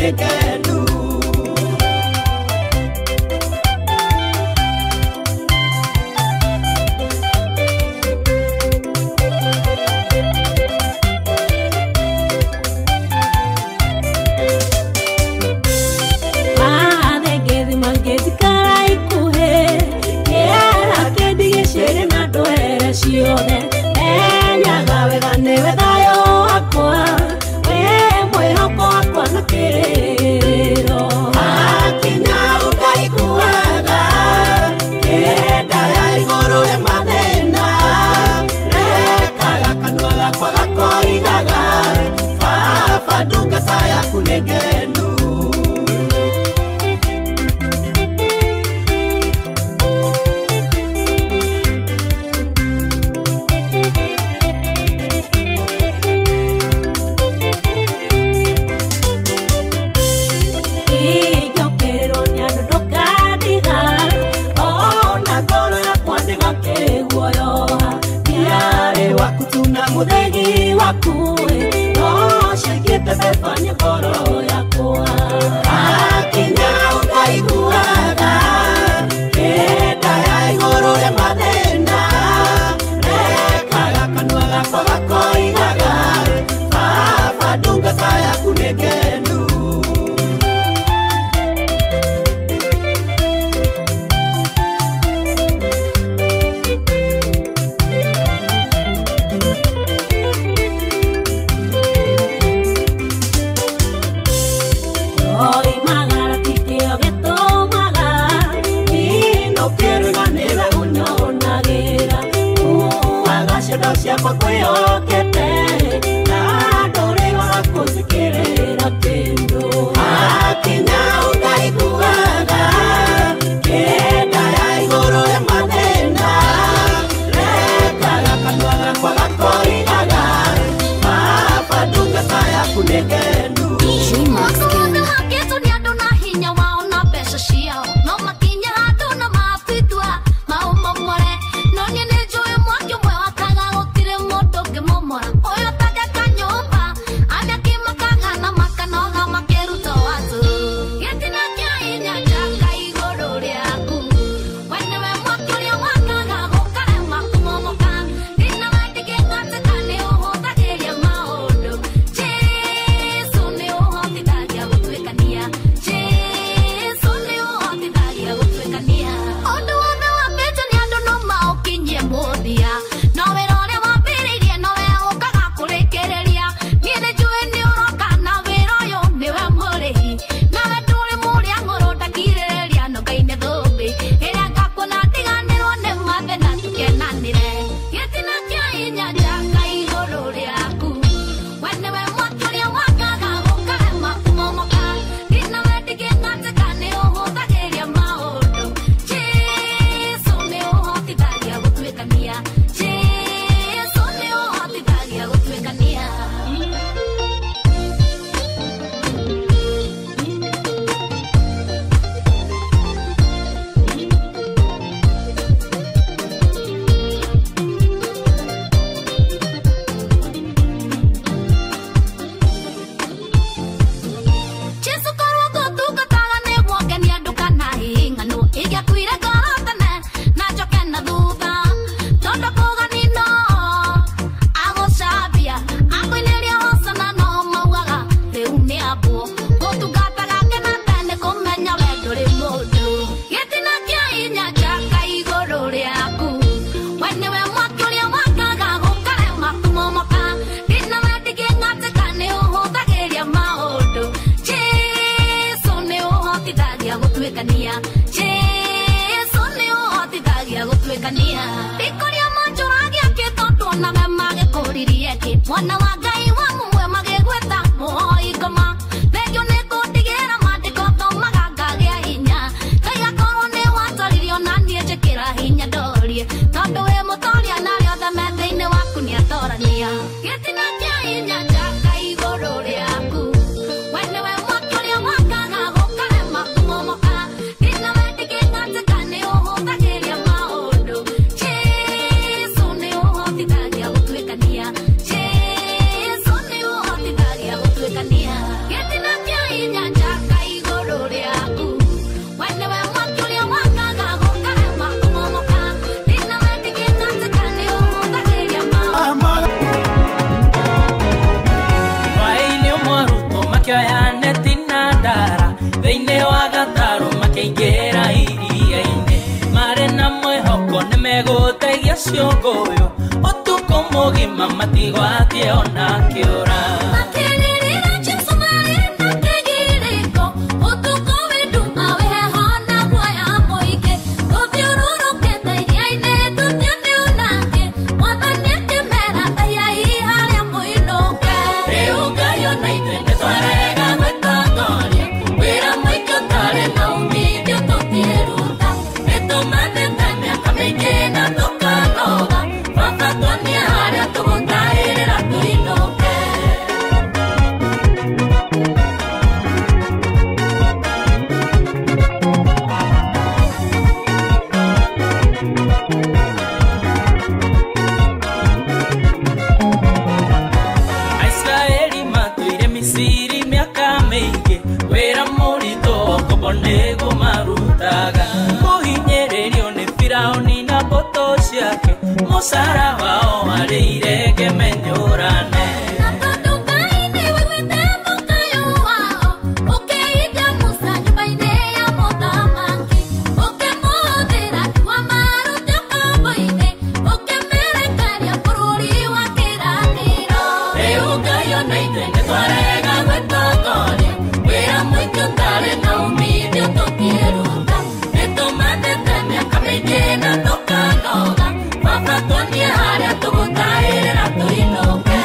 kunegenu Shiode, enya wega newe dayo akwa, we mwehoko akwa na kiriro. Akinya ukaikuaga, kenda ya igoro ya madena, rekaga kanua gakwa gakoigaga, fafaduka saya kunegenu. Mudegi wakue, no shekete befanya koro yakua. Akinya ukaiguaga, kenda ya igoro ya madena, rekaga kanua gakwa gakoigaga, fafaduka saya kunegenu. Kwa kweo kete, na dore wa kusikirira kendo. Akinya ukaiguaga, kenda ya igoro ya madena, rekaga kanua gakwa gakoigaga, fafaduka saya kunegenu. Wana wagai wa mwe magegweta moi kama legio ne kotigera madiko to magaga ya hinya kaya korone wataririo nanie chekera hinya dorie tondo we motoria na rio da metheine waku ni atorania getina kya hinya jaka igoro riaku wene we motoria wakaga gokare makumomoka dina wetike ngatakane oho tageria maundu cheso ne oho tikagia gutwekania Nemegotegia ciongoyo otuko mogima matigwatie ona kiora Makirira Jesu marina kegiriko utuko widuma wehona guaya moike uthiururukete iria-inĩ tũtione onake mwathani akĩmera thaiyai harĩa mũinũke rĩu Ngai ona ithuĩ nĩtwarega gwĩtongoria wĩra mũingĩ ũtarĩ na umithio tũtiĩruta nĩtũmathĩte mĩaka mĩingĩ na tũkanoga baba tuonie harĩa tũgũtahĩrĩra tũinũke Aisraeli matuire Misiri miaka mĩingĩ wĩra mũritũ kũbonego marutaga kũhinyĩrĩrio nĩ Firaũni na mbũtũ ciake mũcara wao warĩ irenge menyũrane na tondũ Ngai nĩwĩiguĩte mũkayo wao ũkĩiga Musa nyũmba-inĩ ya mũthamaki ũkĩmũhũthĩra kiuga marute kombo-inĩ ũkĩmerekeria bũrũri wa kĩĩranĩro rĩu Ngai ona ithuĩ nĩtwarega gwĩtongoria wĩra mũingĩ ũtarĩ na umithio tũtiĩruta nĩtũmathĩte mĩaka mĩingĩ na tũkanoga baba tuonie harĩa tũgũtahĩrĩra tũinũke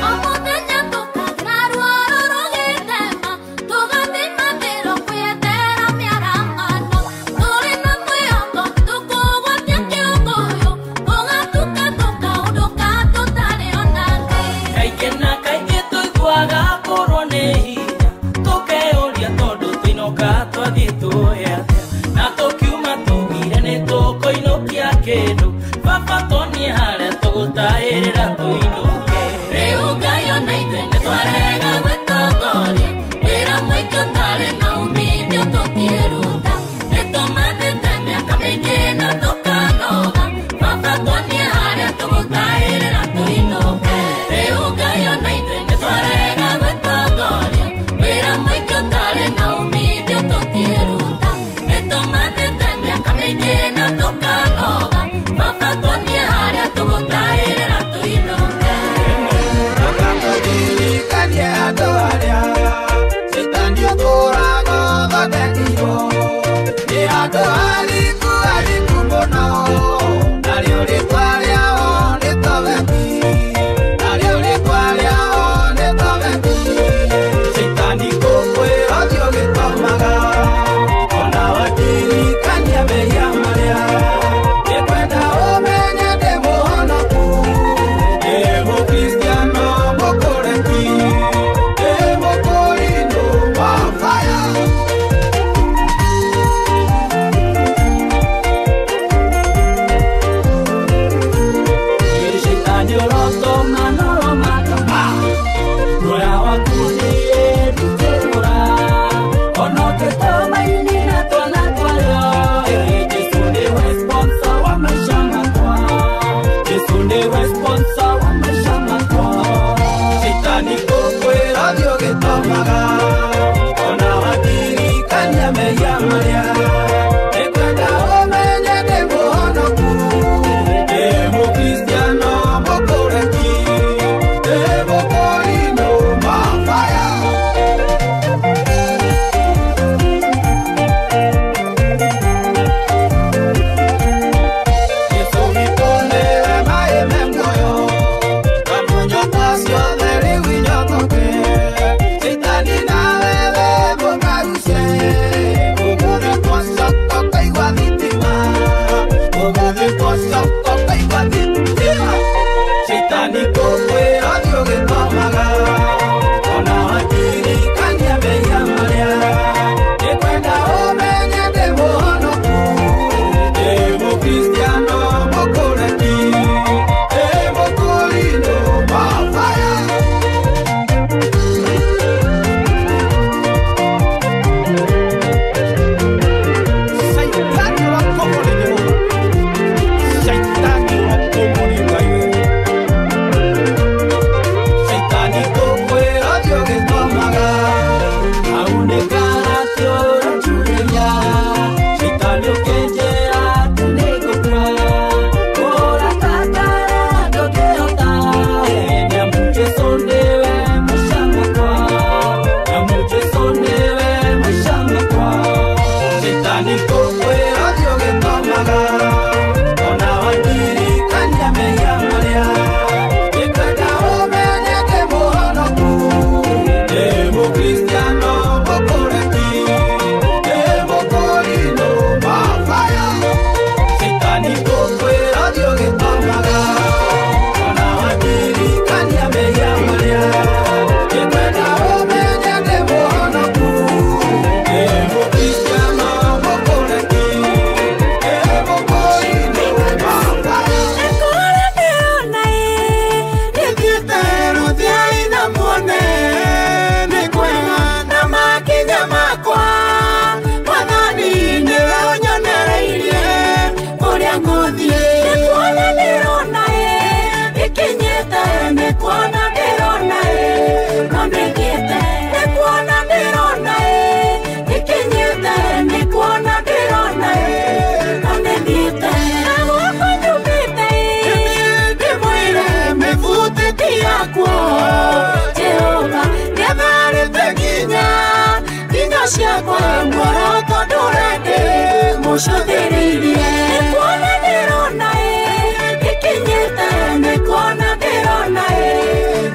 o mũthenya tũkagira ruoro rũgĩthema tũgathimathĩrwo kwĩyethera mĩaramano tũrĩ na mwĩhoko tũkũgwatia kĩongoyo ũgatuka tũkaũndũka tũtarĩ onake kaingĩ na kaingĩ tũiguaga kũrwo nĩ hinya tũkeyũria tondũ tũinũka twathiĩ tuoya na tũkiuma tugire nĩ tũkũinũkia kĩndũ baba tuonie harĩa tũgũtahĩrĩra tũinũke rĩu Ngai ona ithuĩ nĩtwarega gwĩtongoria wĩra mũingĩ ũtarĩ na umithio tũtiĩruta nĩtũmathĩte mĩaka mĩingĩ na tũkanoga baba tuonie harĩa tũgũtahĩrĩra tũinũke rĩu Ngai ona ithuĩ nĩtwarega gwĩtongoria wĩra mũingĩ ũtarĩ na umithio tũtiĩruta nĩtũmathĩte mĩaka mĩingĩ na tũkanoga baba tuonie harĩa tũgũtahĩrĩra tũinũke mucũthĩrĩirie nĩkuona ndĩrona ikinyĩte nĩkuona ndĩrona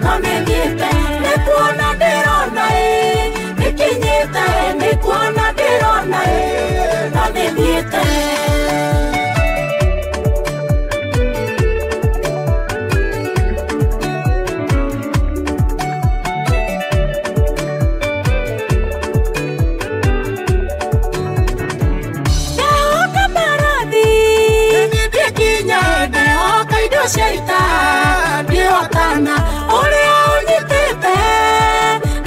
nomethiĩte nĩkuona ndĩrona ikinyĩte nĩkuona ndĩrona nomethiĩte Shaita biotana ore onyitete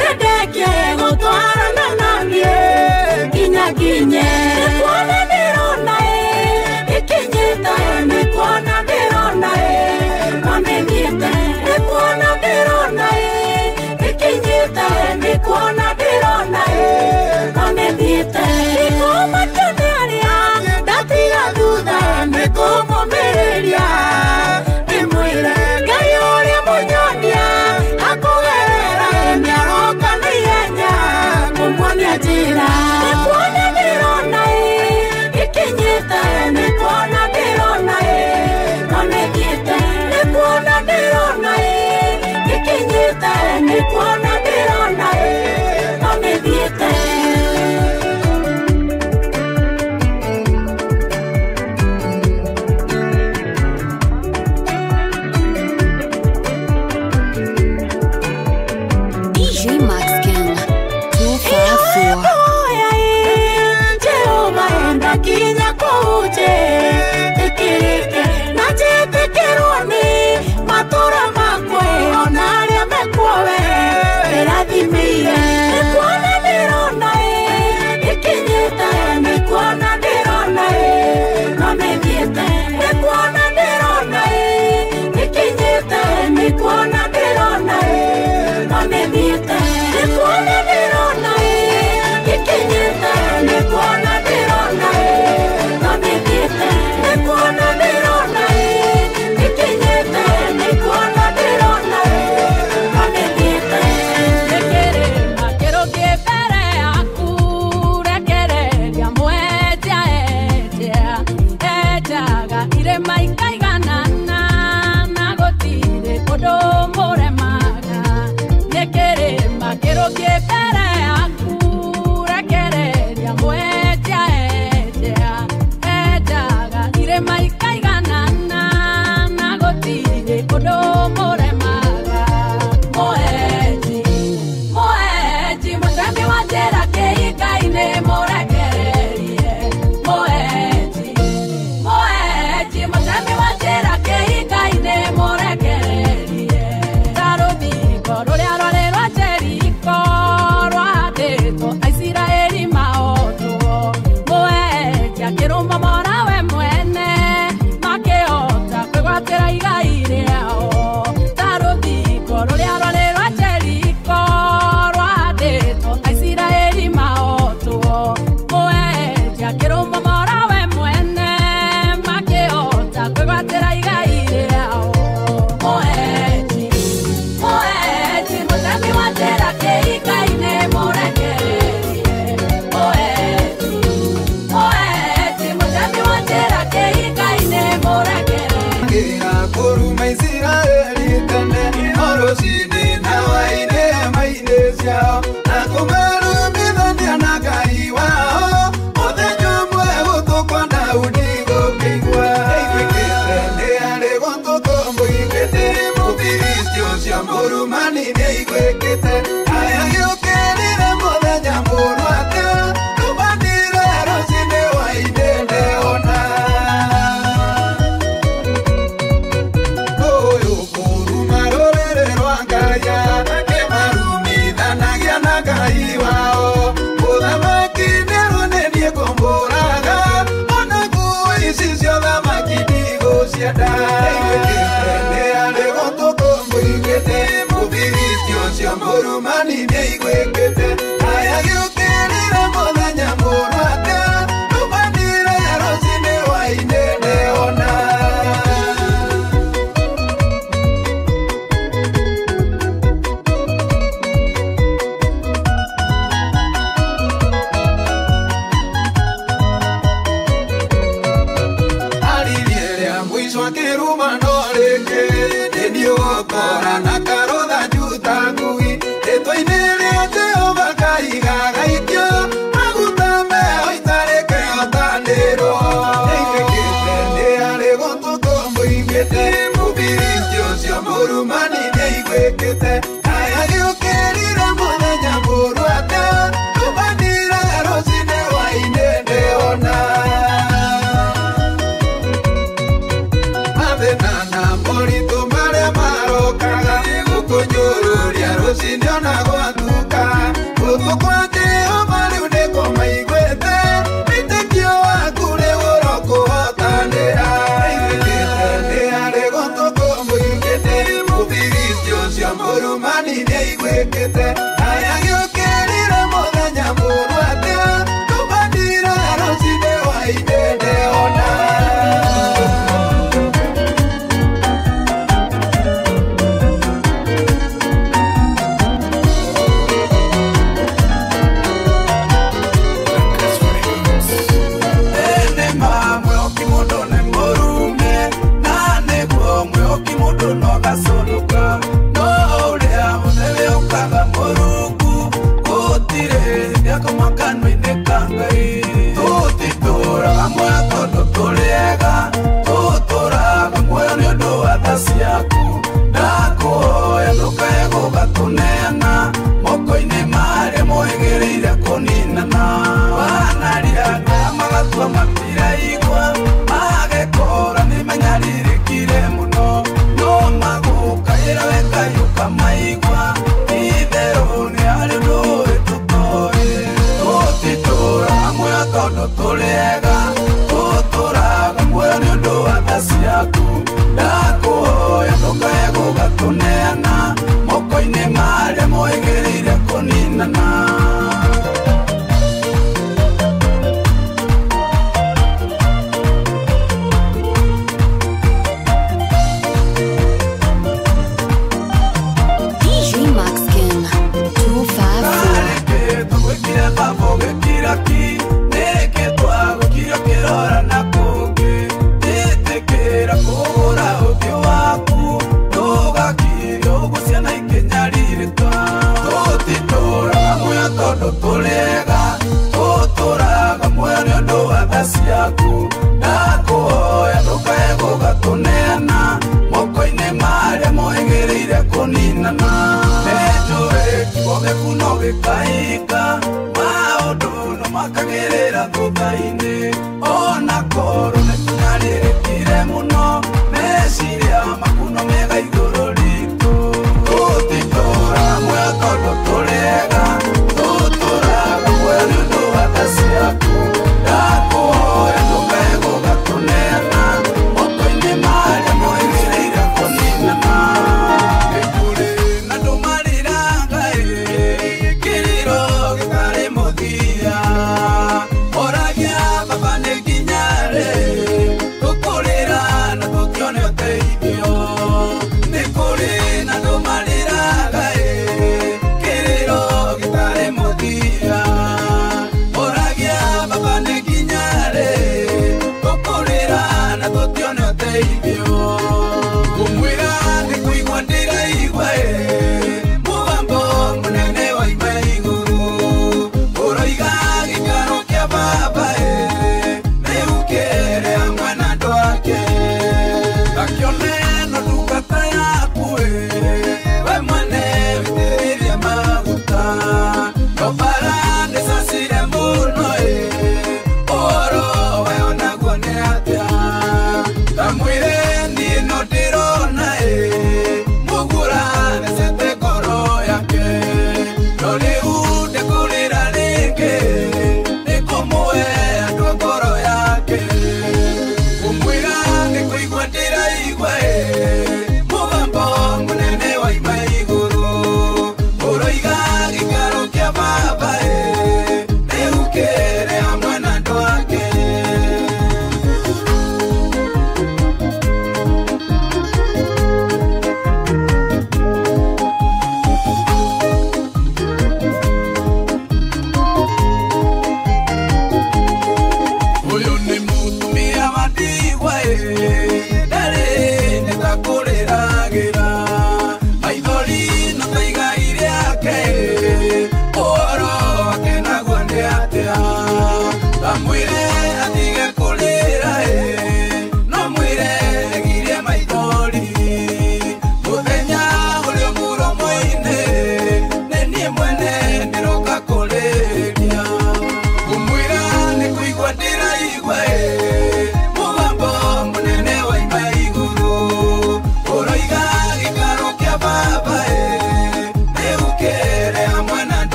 redeke gotwarana nanie kinya kinye nikuona ndirona ikinyita nikuona ndirona nomethiĩte nikuona ndirona ikinyita nikuona ndirona nomethiĩte nikumakeneria ndatiga thutha nikumũmĩrĩria nikuona ndirona ikinyite nikuona ndirona nomethiĩte nikuona ndirona ikinyite nikuona ndirona nomethiĩte DJ Max King 254 kinya kuje tikirike na jetekeroni matura makwe onaria mekwowe erathimire nikuona ndirona ikinyite nikuona ndirona nomethiĩte nikuona ndirona ikinyite nikuona ndirona nomethiĩte nikuona ndirona ikinyite nikuona ndirona ngiruma no rĩngĩ nĩniũgũkora na karũtha njutangui rĩtwa-inĩ rĩa Jehova Ngai gagaikio maguta meho itarĩke otanĩrwo nĩaigĩkĩte nĩ arĩ gũtũkwo mũigĩte mũbiriti ũcio mũrumani nĩaigwĩkĩte kaya gĩũkĩrire mũthenya mũru atĩa tũbaniraga rũcinĩ hwainĩ ndĩona mathĩna na moritũ marĩa marokaga gũkũnyũrũria rũcinĩ ona gwatuka gũtũ kwa Jehova rĩu nĩko maiguĩte wĩtĩkio waku rĩu ũrokũhotanĩra nĩaigĩkĩte nĩ arĩ gũtũkwo mũigĩte mũbiriti ũcio mũrumani nĩaigwĩkĩte kaya gĩũkĩrire mũthenya mũru atĩa tũbaniraga rũcinĩ hwainĩ ndĩona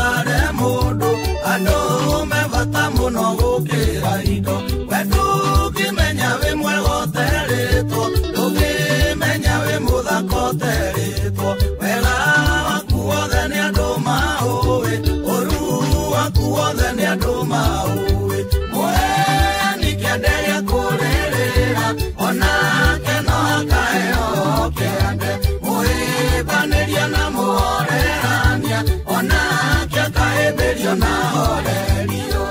ũtare mũndũ andũ mebata mũno gũkĩra indo we ndũngĩmenya wĩ mwega ũterĩtwo ndũngĩmenya wĩ mũthaka ũterĩtwo wega waku wothe nĩ andũ maũĩ ũru waku wothe nĩ andũ maũĩ mũheni kĩande gĩa kũrĩrĩra onake no akaheo kĩande mũhĩmbanĩria na mũhorerania onake akahĩmbĩrio na horerio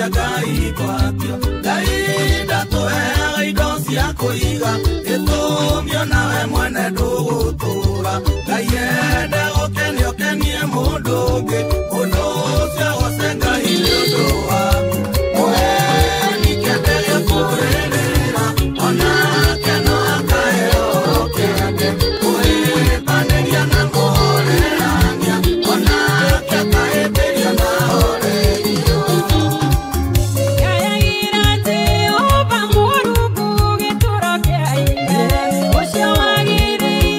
Ngai kwakio Ngai ndatũheaga indo cia kũiga gĩtũmio nawe mwene ndũgũtũra Ngai ende gũkenio kenie mũndũ ũngĩ mũndũ ũcio gũce Ngai nĩ ũndũ waku mũheni kĩande gĩa kũrĩrĩra onake no akaheo kĩande mũhĩmbanĩria na mũhorerania onake akahĩmbĩrio na horerio Ucio wagĩrĩire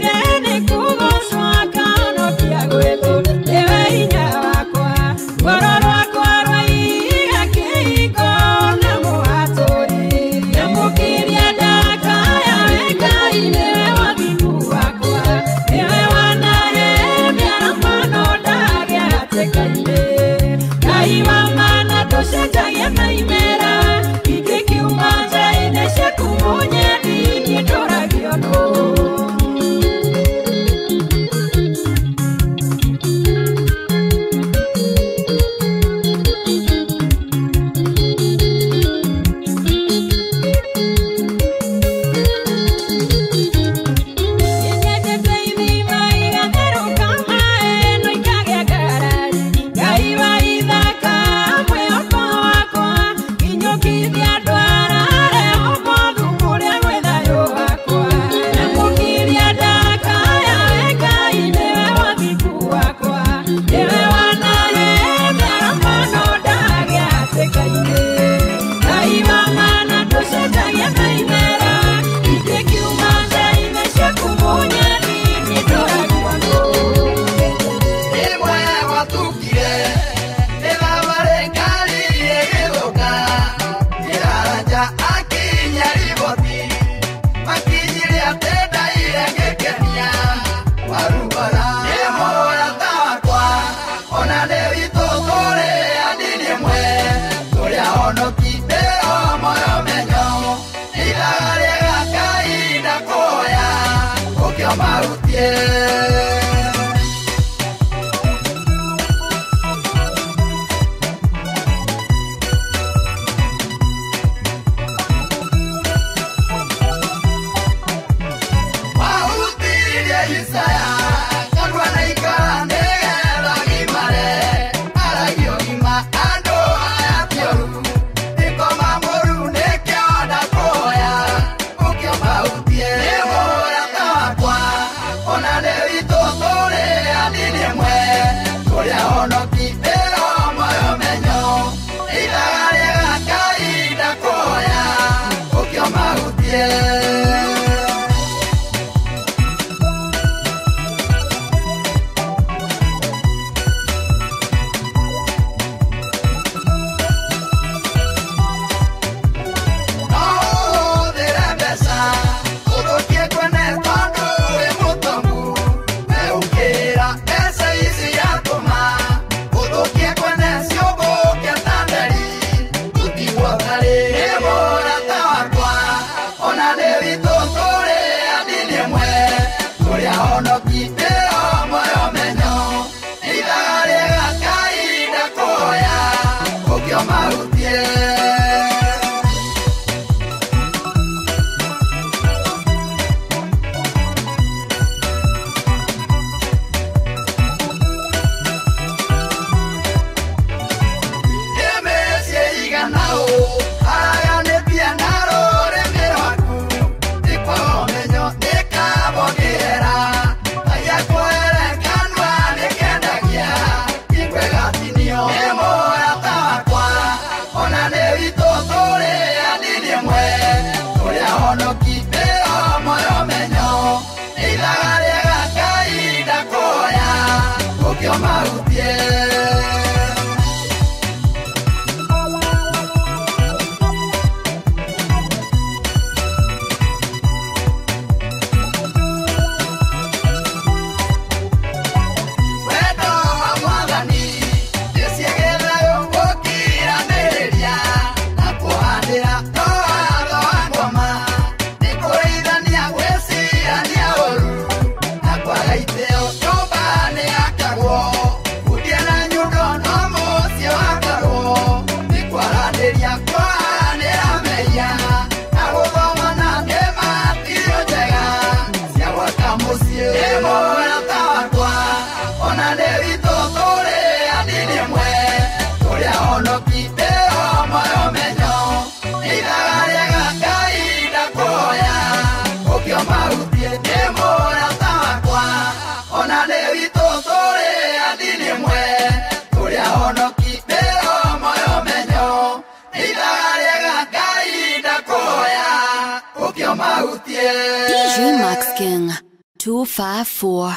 honoki ndĩo muoyo menyo ithaga rĩega kahinda kuoya ũkĩo mahutie DJ Max King 254